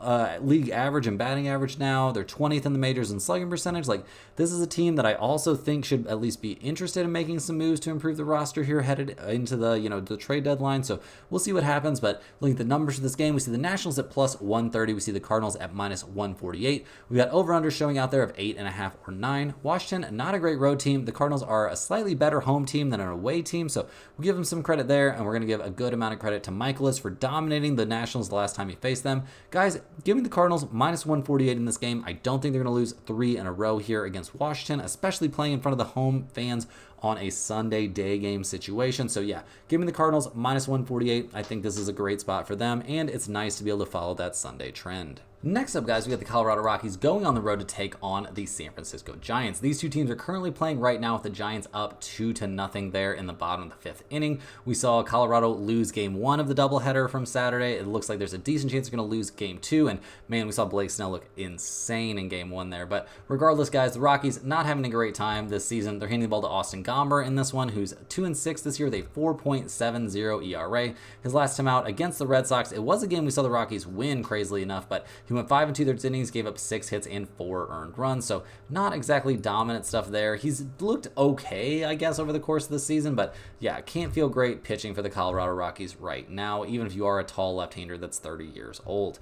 league average and batting average now. They're 20th in the majors in slugging percentage. Like, this is a team that I also think should at least be interested in making some moves to improve the roster here headed into the, the trade deadline. So we'll see what happens. But looking at the numbers for this game, we see the Nationals at plus 130. We see the Cardinals at minus 148. We got over-under showing out there of 8.5 or 9. Washington, not a great road team. The Cardinals are a slightly better home team than an away team. So we'll give them some credit there. And we're going to give a good amount of credit to Michaelis for dominating the Nationals the last time he faced them. Guys, give me the Cardinals minus 148 in this game. I don't think they're going to lose 3 in a row here against Washington, especially playing in front of the home fans on a Sunday day game situation. So yeah, give me the Cardinals minus 148. I think this is a great spot for them, and it's nice to be able to follow that Sunday trend. Next up, guys, we got the Colorado Rockies going on the road to take on the San Francisco Giants. These two teams are currently playing right now with the Giants up 2-0 there in the bottom of the 5th inning. We saw Colorado lose game 1 of the doubleheader from Saturday. It looks like there's a decent chance they're going to lose game 2, and man, we saw Blake Snell look insane in game 1 there. But regardless, guys, the Rockies not having a great time this season. They're handing the ball to Austin Gomber in this one, who's 2-6 this year with a 4.70 ERA. His last time out against the Red Sox, it was a game we saw the Rockies win, crazily enough, but he went 5 2/3 innings, gave up 6 hits and 4 earned runs, so not exactly dominant stuff there. He's looked okay, I guess, over the course of the season, but yeah, can't feel great pitching for the Colorado Rockies right now, even if you are a tall left-hander that's 30 years old.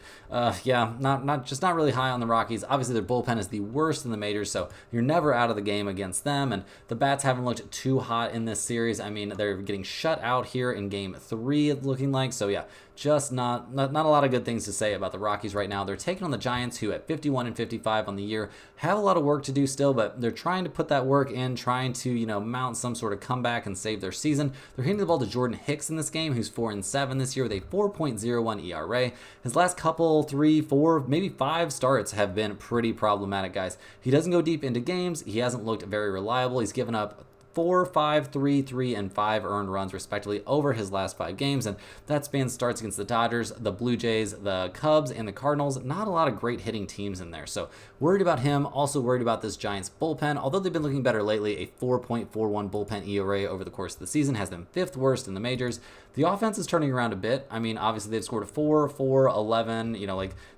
Yeah, not really high on the Rockies. Obviously, their bullpen is the worst in the majors, so you're never out of the game against them, and the bats haven't looked too hot in this series. I mean, they're getting shut out here in game 3, it's looking like, so yeah, just not a lot of good things to say about the Rockies right now. They're taking on the Giants, who at 51-55 on the year have a lot of work to do still, but they're trying to put that work in, trying to mount some sort of comeback and save their season. They're handing the ball to Jordan Hicks in this game, who's 4-7 this year with a 4.01 ERA. His last couple 3, 4, maybe 5 starts have been pretty problematic, guys. He doesn't go deep into games. He hasn't looked very reliable. He's given up 4, 5, 3, 3, and 5 earned runs respectively over his last 5 games, and that spans starts against the Dodgers, the Blue Jays, the Cubs, and the Cardinals. Not a lot of great hitting teams in there, so worried about him. Also worried about this Giants bullpen. Although they've been looking better lately, a 4.41 bullpen ERA over the course of the season has them 5th worst in the majors. The offense is turning around a bit. I mean, obviously they've scored a 4, 4, 11.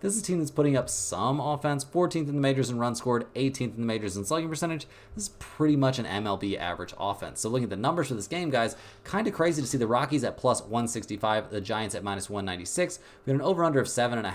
This is a team that's putting up some offense. 14th in the majors in runs scored, 18th in the majors in slugging percentage. This is pretty much an MLB average offense. So looking at the numbers for this game, guys, kind of crazy to see the Rockies at plus 165, the Giants at minus 196. We got an over-under of 7.5.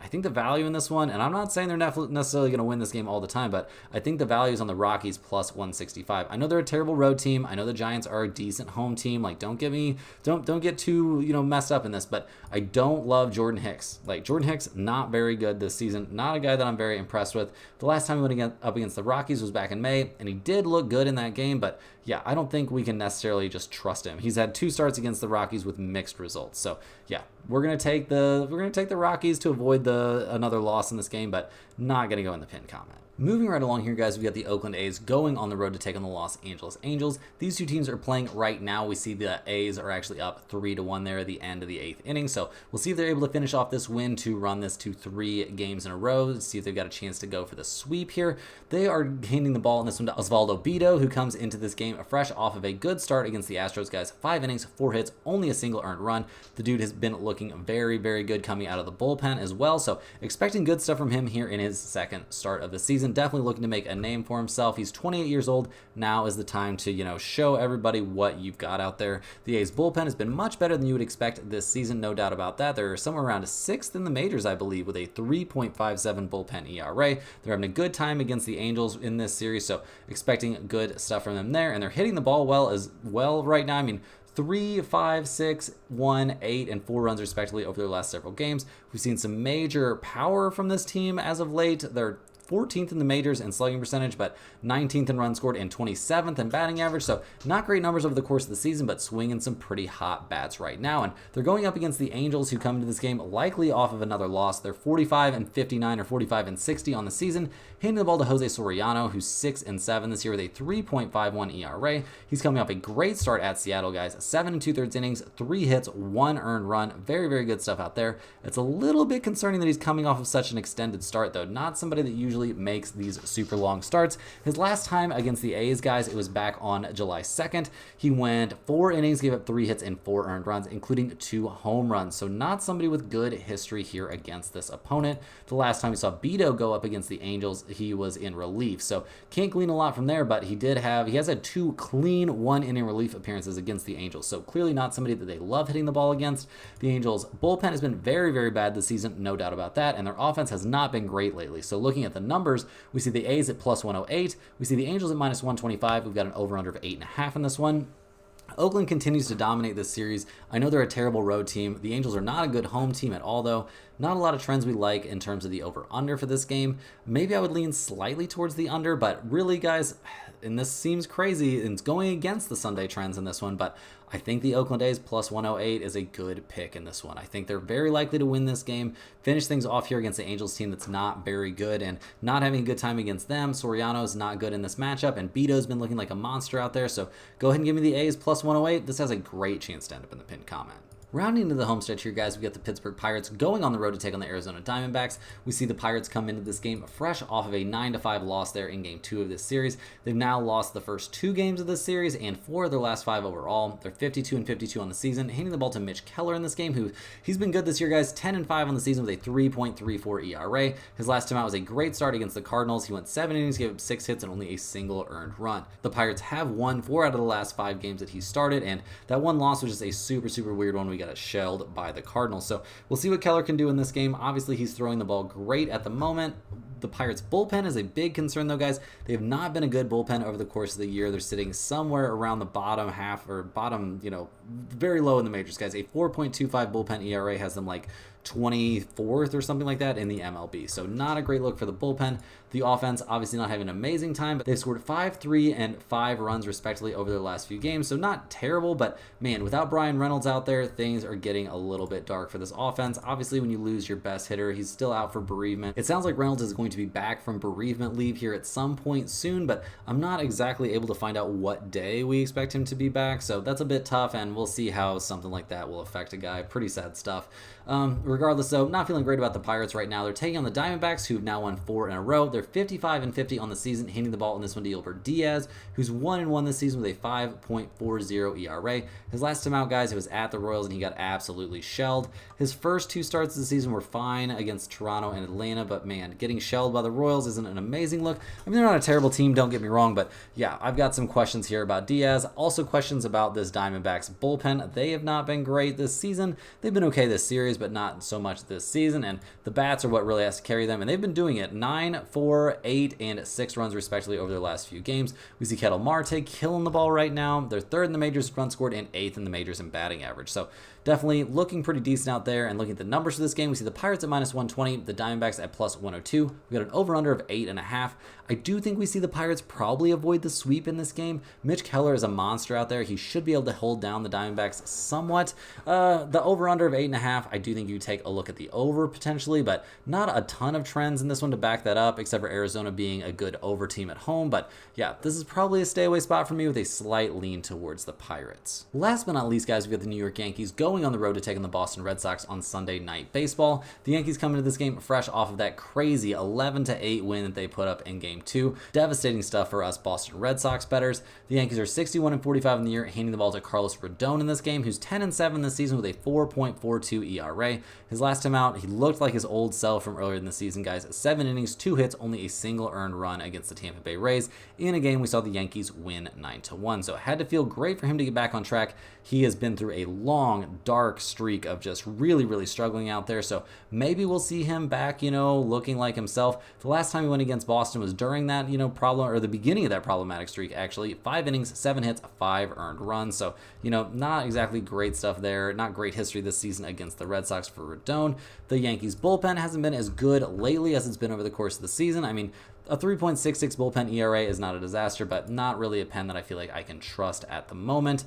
I think the value in this one, and I'm not saying they're necessarily going to win this game all the time, but I think the value is on the Rockies plus 165. I know they're a terrible road team. I know the Giants are a decent home team. Like, don't get too messed up in this, but I don't love Jordan Hicks. Like, Jordan Hicks, not very good this season. Not a guy that I'm very impressed with. The last time he went up against the Rockies was back in May, and he did look good in that game, but yeah, I don't think we can necessarily just trust him. He's had 2 starts against the Rockies with mixed results. So yeah, we're gonna take the Rockies to avoid another loss in this game, but not gonna go in the pin comment. Moving right along here, guys, we got the Oakland A's going on the road to take on the Los Angeles Angels. These two teams are playing right now. We see the A's are actually up 3-1 there at the end of the 8th inning. So we'll see if they're able to finish off this win to run this to 3 games in a row. See if they've got a chance to go for the sweep here. They are handing the ball in this one to Osvaldo Bido, who comes into this game fresh off of a good start against the Astros, guys. 5 innings, 4 hits, only a single earned run. The dude has been looking very, very good coming out of the bullpen as well. So expecting good stuff from him here in his second start of the season. Definitely looking to make a name for himself. He's 28 years old. Now is the time to, show everybody what you've got out there. The A's bullpen has been much better than you would expect this season, no doubt about that. They're somewhere around 6th in the majors, I believe, with a 3.57 bullpen ERA. They're having a good time against the Angels in this series, so expecting good stuff from them there. And they're hitting the ball well as well right now. I mean, 3, 5, 6, 1, 8, and 4 runs respectively over their last several games. We've seen some major power from this team as of late. They're 14th in the majors in slugging percentage, but 19th in runs scored and 27th in batting average. So not great numbers over the course of the season, but swinging some pretty hot bats right now. And they're going up against the Angels, who come into this game likely off of another loss. They're 45-59 or 45-60 on the season. Handing the ball to Jose Soriano, who's 6-7 this year with a 3.51 ERA. He's coming off a great start at Seattle, guys. 7 2/3 innings, 3 hits, 1 earned run. Very, very good stuff out there. It's a little bit concerning that he's coming off of such an extended start, though. Not somebody that usually usually makes these super long starts. His last time against the A's, guys, it was back on July 2nd. He went 4 innings, gave up 3 hits and 4 earned runs, including 2 home runs. So not somebody with good history here against this opponent. The last time we saw Beto go up against the Angels, he was in relief. So can't glean a lot from there, but he has had 2 clean 1-inning relief appearances against the Angels. So clearly not somebody that they love hitting the ball against. The Angels bullpen has been very, very bad this season, no doubt about that, and their offense has not been great lately. So looking at the numbers, we see the A's at plus 108, we see the Angels at minus 125. We've got an over-under of 8.5 in this one. Oakland continues to dominate this series. I know they're a terrible road team. The Angels are not a good home team at all, though. Not a lot of trends we like in terms of the over-under for this game. Maybe I would lean slightly towards the under, but really, guys, and this seems crazy, and it's going against the Sunday trends in this one, but I think the Oakland A's plus 108 is a good pick in this one. I think they're very likely to win this game, finish things off here against the Angels team that's not very good and not having a good time against them. Soriano's not good in this matchup, and Beto's been looking like a monster out there, so go ahead and give me the A's plus 108. This has a great chance to end up in the pinned comment. Rounding into the home stretch here, guys, we got the Pittsburgh Pirates going on the road to take on the Arizona Diamondbacks. We see the Pirates come into this game fresh off of a 9-5 loss there in Game 2 of this series. They've now lost the first 2 games of this series and 4 of their last 5 overall. They're 52-52 on the season, handing the ball to Mitch Keller in this game, he's been good this year, guys. 10-5 on the season with a 3.34 ERA. His last time out was a great start against the Cardinals. He went 7 innings, gave up 6 hits, and only a single earned run. The Pirates have won 4 out of the last 5 games that he started, and that one loss was just a super, super weird one. We got it shelled by the Cardinals. So we'll see what Keller can do in this game. Obviously, he's throwing the ball great at the moment. The Pirates bullpen is a big concern, though, guys. They have not been a good bullpen over the course of the year. They're sitting somewhere around the bottom half or bottom, very low in the majors, guys. A 4.25 bullpen ERA has them like 24th or something like that in the MLB. So not a great look for the bullpen. The offense obviously not having an amazing time, but they've scored 5, 3, and 5 runs respectively over their last few games. So not terrible, but man, without Brian Reynolds out there, things are getting a little bit dark for this offense. Obviously, when you lose your best hitter, he's still out for bereavement. It sounds like Reynolds is going to be back from bereavement leave here at some point soon, but I'm not exactly able to find out what day we expect him to be back. So that's a bit tough, and we'll see how something like that will affect a guy. Pretty sad stuff. Regardless, though, not feeling great about the Pirates right now. They're taking on the Diamondbacks, who've now won 4 in a row. They're 55-50 on the season, handing the ball in this one to Gilbert Diaz, who's 1-1 this season with a 5.40 ERA. His last time out, guys, it was at the Royals, and he got absolutely shelled. His first 2 starts of the season were fine against Toronto and Atlanta, but man, getting shelled by the Royals isn't an amazing look. I mean, they're not a terrible team, don't get me wrong, but yeah, I've got some questions here about Diaz. Also questions about this Diamondbacks bullpen. They have not been great this season. They've been okay this series, but not so much this season, and the bats are what really has to carry them, and they've been doing it. 9, 4, 8, and 6 runs respectively over their last few games. We see Ketel Marte killing the ball right now. They're 3rd in the majors in runs scored and 8th in the majors in batting average. So definitely looking pretty decent out there. And looking at the numbers for this game, we see the Pirates at minus 120, the Diamondbacks at plus 102. We got an over-under of 8.5. I do think we see the Pirates probably avoid the sweep in this game. Mitch Keller is a monster out there. He should be able to hold down the Diamondbacks somewhat. The over-under of 8.5, I do think you take a look at the over potentially, but not a ton of trends in this one to back that up, except for Arizona being a good over team at home. But yeah, this is probably a stay away spot for me with a slight lean towards the Pirates. Last but not least, guys, we got the New York Yankees going on the road to take on the Boston Red Sox on Sunday Night Baseball. The Yankees come into this game fresh off of that crazy 11-8 win that they put up in Game 2. Devastating stuff for us Boston Red Sox bettors. The Yankees are 61-45 in the year, handing the ball to Carlos Rodon in this game, who's 10-7 this season with a 4.42 ERA. His last time out, he looked like his old self from earlier in the season, guys. 7 innings, 2 hits, only a single earned run against the Tampa Bay Rays. In a game, we saw the Yankees win 9-1. So it had to feel great for him to get back on track. He has been through a long, dark streak of just really, really struggling out there. So maybe we'll see him back, looking like himself. The last time he went against Boston was during that, problem, or the beginning of that problematic streak, actually. 5 innings, 7 hits, 5 earned runs. So, not exactly great stuff there. Not great history this season against the Red Sox for Rodon. The Yankees bullpen hasn't been as good lately as it's been over the course of the season. I mean, a 3.66 bullpen ERA is not a disaster, but not really a pen that I feel like I can trust at the moment.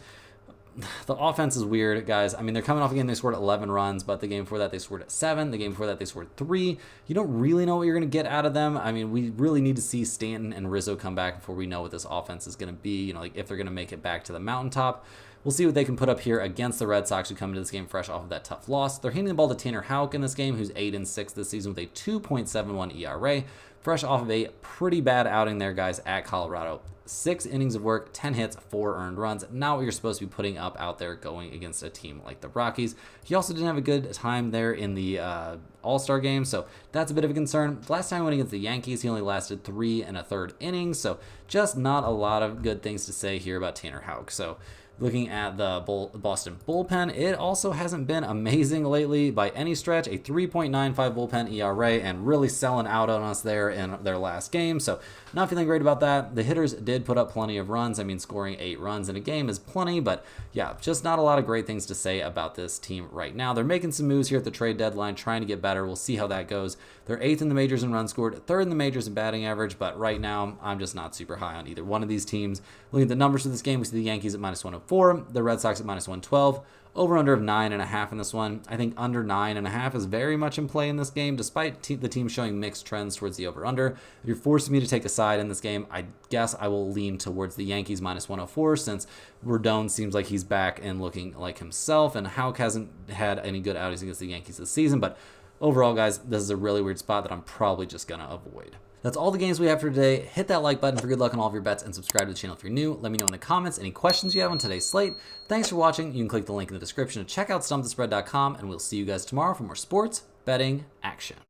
The offense is weird, guys. I mean, they're coming off again. They scored 11 runs, but the game before that, they scored 7. The game before that, they scored 3. You don't really know what you're going to get out of them. I mean, we really need to see Stanton and Rizzo come back before we know what this offense is going to be, like if they're going to make it back to the mountaintop. We'll see what they can put up here against the Red Sox, who come into this game fresh off of that tough loss. They're handing the ball to Tanner Houck in this game, who's 8-6 this season with a 2.71 ERA, fresh off of a pretty bad outing there, guys, at Colorado. 6 innings of work, 10 hits, 4 earned runs. Not what you're supposed to be putting up out there going against a team like the Rockies. He also didn't have a good time there in the All-Star game, so that's a bit of a concern. Last time he went against the Yankees, he only lasted 3 1/3 innings, so just not a lot of good things to say here about Tanner Houck. So looking at the Boston bullpen, it also hasn't been amazing lately by any stretch. A 3.95 bullpen ERA and really selling out on us there in their last game. So not feeling great about that. The hitters did put up plenty of runs. I mean, scoring 8 runs in a game is plenty, but yeah, just not a lot of great things to say about this team right now. They're making some moves here at the trade deadline, trying to get better. We'll see how that goes. They're 8th in the majors in runs scored, 3rd in the majors in batting average, but right now I'm just not super high on either one of these teams. Looking at the numbers for this game, we see the Yankees at -104, the Red Sox at -112, over-under of 9.5 in this one. I think under 9.5 is very much in play in this game, despite the team showing mixed trends towards the over-under. If you're forcing me to take a side in this game, I guess I will lean towards the Yankees -104, since Rodon seems like he's back and looking like himself, and Houck hasn't had any good outings against the Yankees this season. But overall, guys, this is a really weird spot that I'm probably just going to avoid. That's all the games we have for today. Hit that like button for good luck on all of your bets and subscribe to the channel if you're new. Let me know in the comments any questions you have on today's slate. Thanks for watching. You can click the link in the description to check out stumpthespread.com, and we'll see you guys tomorrow for more sports betting action.